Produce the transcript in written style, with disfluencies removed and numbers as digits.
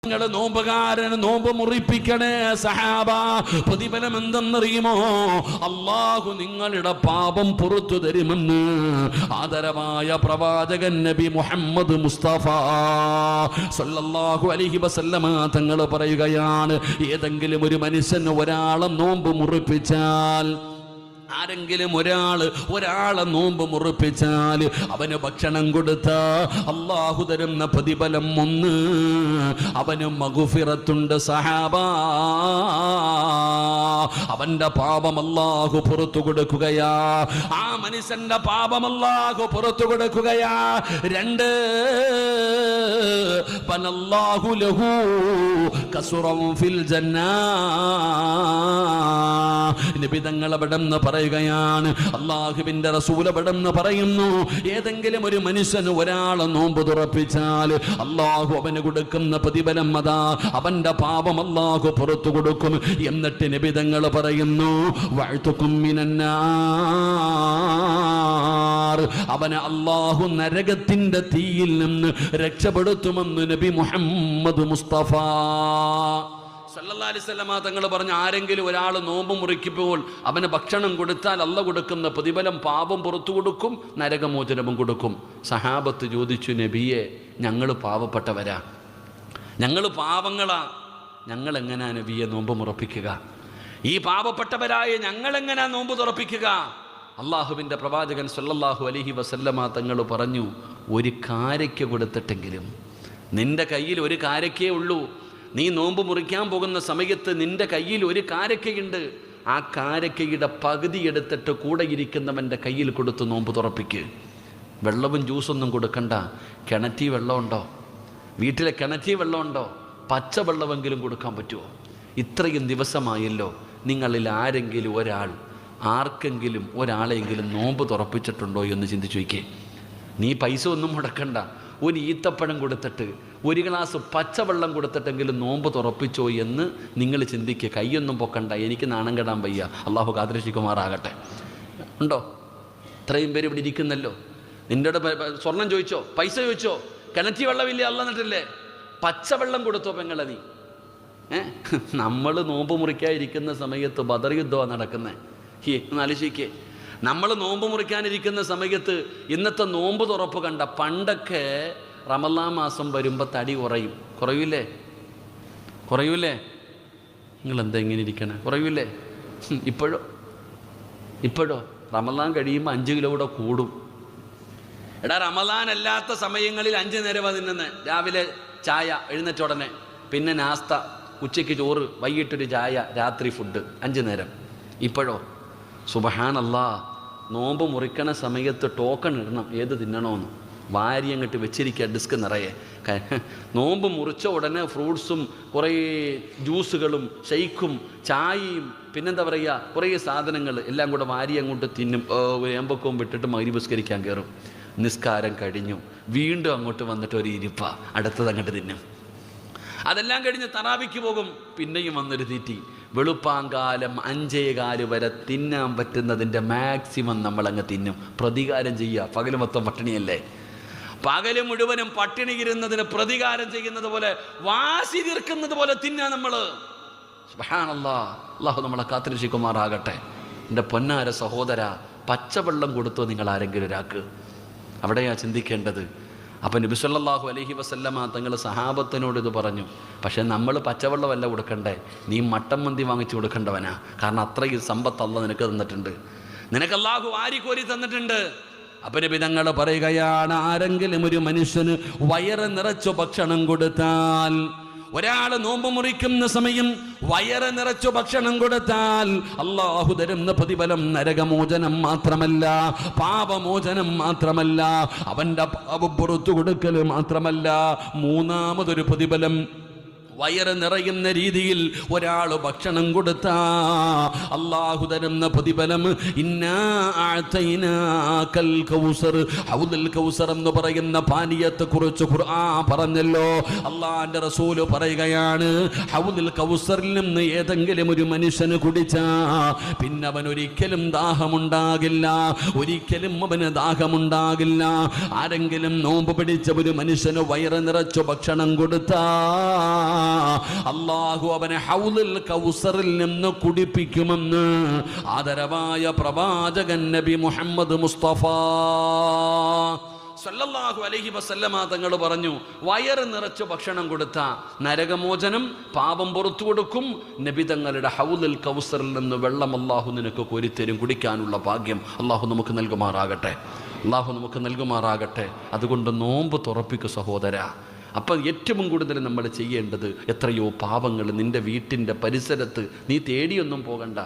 നിങ്ങള് നോമ്പുകാരന് നോമ്പ് മുറിപ്പിക്കണേ സഹാബ. പ്രതിഫലം എന്തെന്നറിയുമോ? അല്ലാഹു നിങ്ങളുടെ പാപം പുറത്തു തരുമെന്ന് ആദരവായ പ്രവാചകൻ നബി മുഹമ്മദ് മുസ്തഫ സല്ലല്ലാഹു അലൈഹി വസല്ലമ തങ്ങൾ പറയുകയാണ്, ഏതെങ്കിലും ഒരു മനുഷ്യന് ഒരാളെ നോമ്പ് മുറിപ്പിച്ചാൽ, ആരെങ്കിലും ഒരാളെ നോമ്പ് മുറിപ്പിച്ചാൽ അവന് ഭക്ഷണം കൊടുത്ത അല്ലാഹു തരുന്ന പ്രതിഫലം ഒന്ന്, അവന് മഗ്ഫിറത്തുണ്ട് സഹാബ. അവന്റെ പാപം അല്ലാഹു പുറത്തു കൊടുക്കുകയാ. ആ മനുഷ്യന്റെ പാപം അല്ലാഹു പുറത്തു കൊടുക്കുകയാ. 2 ബനല്ലാഹു ലഹു കസുറൻ ഫിൽ ജന്നാ. നബി തങ്ങൾ അവിടെന്ന് പറയുകയാണ്, അല്ലാഹുവിന്റെ റസൂൽ അവിടെന്ന് പറയുന്നു, ഏതെങ്കിലും ഒരു മനുഷ്യന് ഒരാളെ നോമ്പ് തുറപ്പിച്ചാൽ അല്ലാഹു അവന് കൊടുക്കുന്ന പ്രതിഫലം അതാ, അവന്റെ പാപം അല്ലാഹു പുറത്തു കൊടുക്കും. എന്നിട്ട് നബി തങ്ങൾ പറയുന്നു, വഅ്തുകും മിനന്നാർ, അവനെ അല്ലാഹു നരകത്തിന്റെ തീയിൽ നിന്ന് രക്ഷപ്പെടുത്തുമെന്ന് നബി മുഹമ്മദ് മുസ്തഫ സല്ലല്ലാഹു അലൈഹി വസല്ലമ തങ്ങൾ പറഞ്ഞു, ആരെങ്കിലും ഒരാൾ നോമ്പ് മുറിക്കുമ്പോൾ അവന് ഭക്ഷണം കൊടുത്താൽ അല്ലാഹു കൊടുക്കുന്ന പ്രതിഫലം പാപം പുറത്തു കൊടുക്കും, നരകമോചനവും കൊടുക്കും. സഹാബത്ത് ചോദിച്ചു, നബിയെ, ഞങ്ങൾ പാവപ്പെട്ടവരാ, ഞങ്ങൾ പാവങ്ങളാ, ഞങ്ങൾ എങ്ങനെയാ നബിയെ നോമ്പ് മുറപ്പിക്കുക? ഈ പാവപ്പെട്ടവരായ ഞങ്ങൾ എങ്ങനെയാ നോമ്പ് തുറപ്പിക്കുക? അള്ളാഹുവിൻ്റെ പ്രവാചകൻ സല്ലല്ലാഹു അലൈഹി വസല്ലമ തങ്ങൾ പറഞ്ഞു, ഒരു കാരയ്ക്ക കൊടുത്തിട്ടെങ്കിലും, നിന്റെ കയ്യിൽ ഒരു കാരയ്ക്കേ ഉള്ളൂ, നീ നോമ്പ് മുറിക്കാൻ പോകുന്ന സമയത്ത് നിന്റെ കയ്യിൽ ഒരു കാരക്കയുണ്ട്, ആ കാരക്കയുടെ പകുതി എടുത്തിട്ട് കൂടെ ഇരിക്കുന്നവൻ്റെ കയ്യിൽ കൊടുത്ത് നോമ്പ് തുറപ്പിക്ക്. വെള്ളവും ജ്യൂസൊന്നും കൊടുക്കണ്ട. കിണറ്റി വെള്ളമുണ്ടോ? വീട്ടിലെ കിണറ്റി വെള്ളമുണ്ടോ? പച്ചവെള്ളമെങ്കിലും കൊടുക്കാൻ പറ്റുമോ? ഇത്രയും ദിവസമായല്ലോ, നിങ്ങളിൽ ആരെങ്കിലും ആർക്കെങ്കിലും ഒരാളെങ്കിലും നോമ്പ് തുറപ്പിച്ചിട്ടുണ്ടോ എന്ന് ചിന്തിച്ചു വയ്ക്കേ. നീ പൈസ ഒന്നും മുടക്കണ്ട, ഒരു ഈത്തപ്പഴം കൊടുത്തിട്ട്, ഒരു ഗ്ലാസ് പച്ചവെള്ളം കൊടുത്തിട്ടെങ്കിലും നോമ്പ് തുറപ്പിച്ചോ എന്ന് നിങ്ങൾ ചിന്തിക്കുക. കൈയൊന്നും പൊക്കണ്ട, എനിക്ക് നാണം കെടാൻ വയ്യ, അള്ളാഹു കാത്തിരക്ഷിക്കുമാറാകട്ടെ. ഉണ്ടോ? ഇത്രയും പേര് ഇവിടെ ഇരിക്കുന്നല്ലോ. നിൻ്റെ സ്വർണം ചോദിച്ചോ? പൈസ ചോദിച്ചോ? കിണറ്റി വെള്ളമില്ലേ? അല്ല എന്നിട്ടില്ലേ? പച്ചവെള്ളം കൊടുത്തോ പെങ്ങളെ നീ? നമ്മൾ നോമ്പ് മുറിക്കാതിരിക്കുന്ന സമയത്ത് ബദർ യുദ്ധമാണ് നടക്കുന്നത്. ആലോചിക്കേ, നമ്മൾ നോമ്പ് മുറിക്കാനിരിക്കുന്ന സമയത്ത് ഇന്നത്തെ നോമ്പ് തുറപ്പ് കണ്ട. പണ്ടൊക്കെ റമളാൻ മാസം വരുമ്പോൾ തടി കുറയൂലേ? നിങ്ങളെന്താ ഇങ്ങനെ ഇരിക്കണേ? കുറയൂലേ? ഇപ്പോഴോ റമളാൻ കഴിയുമ്പോൾ 5 കിലോ കൂടെ കൂടും. എടാ, റമളാൻ അല്ലാത്ത സമയങ്ങളിൽ 5 നേരമാണ് തിന്നുന്നത്. രാവിലെ ചായ എഴുന്നേറ്റ ഉടനെ, പിന്നെ നാസ്ത, ഉച്ചയ്ക്ക് ചോറ്, വൈകിട്ടൊരു ചായ, രാത്രി ഫുഡ്, 5 നേരം. ഇപ്പോഴോ സുബ്ഹാനല്ലാഹ്, നോമ്പ് മുറിക്കണ സമയത്ത് ടോക്കൺ ഇടണം ഏത് തിന്നണമെന്ന്. വാരി അങ്ങോട്ട് വെച്ചിരിക്കുക ഡിസ്ക് നിറയെ. നോമ്പ് മുറിച്ച ഉടനെ ഫ്രൂട്ട്സും കുറേ ജ്യൂസുകളും ഷെയ്ക്കും ചായയും പിന്നെന്താ പറയുക, കുറേ സാധനങ്ങൾ എല്ലാം കൂടെ വാരി അങ്ങോട്ട് തിന്നും. ഏമ്പക്കവും വിട്ടിട്ട് മഗ്‌രിബ് കയറും. നിസ്കാരം കഴിഞ്ഞു, വീണ്ടും അങ്ങോട്ട് വന്നിട്ട് ഒരു ഇരിപ്പ, അടുത്തത് അങ്ങോട്ട് തിന്നും. അതെല്ലാം കഴിഞ്ഞ് തറാവിക്ക് പോകും, പിന്നെയും വന്നൊരു തീറ്റി. വെളുപ്പാങ്കാലം 5:15 വരെ തിന്നാൻ പറ്റുന്നതിൻ്റെ മാക്സിമം നമ്മളങ്ങ് തിന്നും. പ്രതികാരം ചെയ്യുക. പകല് മൊത്തം പട്ടിണിയല്ലേ? പകല് മുഴുവനും പട്ടിണി ഇരുന്നതിന് പ്രതികാരം ചെയ്യുന്നത് പോലെ, വാശി തീർക്കുന്നത് പോലെ തിന്നാ നമ്മൾ. സുബ്ഹാനല്ലാഹ്, അല്ലാഹു നമ്മളെ കാത്തിരക്ഷിക്കുമാറാകട്ടെ. എൻ്റെ പൊന്നാര സഹോദര, പച്ചവെള്ളം കൊടുത്തോ നിങ്ങൾ ആരെങ്കിലും ഒരാൾക്ക്? അവിടെയാ ചിന്തിക്കേണ്ടത്. അപ്പം നബി സല്ലല്ലാഹു അലൈഹി വസല്ലമ തങ്ങൾ സഹാബത്തിനോട് ഇത് പറഞ്ഞു. പക്ഷേ നമ്മൾ പച്ചവെള്ളമല്ല കൊടുക്കണ്ടേ, നീ മട്ടൻ മന്തി വാങ്ങിച്ചു കൊടുക്കേണ്ടവനാ. കാരണം അത്രയും സമ്പത്ത് അല്ലാഹു നിനക്ക് തന്നിട്ടുണ്ട്, നിനക്ക് അല്ലാഹു വാരിക്കോരി തന്നിട്ടുണ്ട്. അപ്പം നബി തങ്ങൾ പറയുകയാണ്, ആരെങ്കിലും ഒരു മനുഷ്യന് വയറ് നിറച്ചു ഭക്ഷണം കൊടുത്താൽ, ഒരാൾ നോമ്പ് മുറിക്കുന്ന സമയം വയറ് നിറച്ചു ഭക്ഷണം കൊടുത്താൽ അല്ലാഹു തരുന്ന പ്രതിഫലം നരകമോചനം മാത്രമല്ല, പാപമോചനം മാത്രമല്ല, അവൻ്റെ പാപം പുറത്തു കൊടുക്കൽ മാത്രമല്ല, മൂന്നാമതൊരു പ്രതിഫലം വയറ് നിറയുന്ന രീതിയിൽ ഒരാൾ ഭക്ഷണം കൊടുത്താ അല്ലാഹു തരുന്ന പ്രതിഫലം ഇന്നാ അഅതൈനാകൽ കൗസർ, ഹൗദുൽ കൗസർ എന്ന് പറയുന്ന പാനീയത്തെ കുറിച്ച് ഖുർആൻ പറഞ്ഞല്ലോ. അല്ലാഹുവിന്റെ റസൂൽ പറയുകയാണ്, ഹൗദുൽ കൗസറിൽ നിന്ന് ഏതെങ്കിലും ഒരു മനുഷ്യന് കുടിച്ചാ പിന്നെ അവൻ ഒരിക്കലും ദാഹമുണ്ടാകില്ല, ഒരിക്കലും അവന് ദാഹമുണ്ടാകില്ല. ആരെങ്കിലും നോമ്പ് പിടിച്ച ഒരു മനുഷ്യന് വയറ് നിറച്ചു ഭക്ഷണം കൊടുത്താ അല്ലാഹു അവനെ ഹൗദുൽ കൗസറിൽ നിന്ന് കുടിപ്പിക്കുമെന്ന് ആദരവായ പ്രവാചകൻ നബി മുഹമ്മദ് മുസ്തഫ സല്ലല്ലാഹു അലൈഹി വസല്ലമ തങ്ങൾ പറഞ്ഞു, വയറ് നിറച്ച് ഭക്ഷണം കൊടുത്ത നരകമോചനം, പാപം പുറത്തു കൊടുക്കും. നബി തങ്ങളുടെ ഹൗദുൽ കൗസറിൽ നിന്ന് വെള്ളം അല്ലാഹു നിനക്ക് കോരിത്തരും. കുടിക്കാനുള്ള ഭാഗ്യം അല്ലാഹു നമുക്ക് നൽകുമാറാകട്ടെ, അല്ലാഹു നമുക്ക് നൽകുമാറാകട്ടെ. അതുകൊണ്ട് നോമ്പ് തുറപ്പിക്കു സഹോദര. അപ്പം ഏറ്റവും കൂടുതൽ നമ്മൾ ചെയ്യേണ്ടത്, എത്രയോ പാപങ്ങൾ നിൻ്റെ വീട്ടിൻ്റെ പരിസരത്ത് നീ തേടിയൊന്നും പോകണ്ട,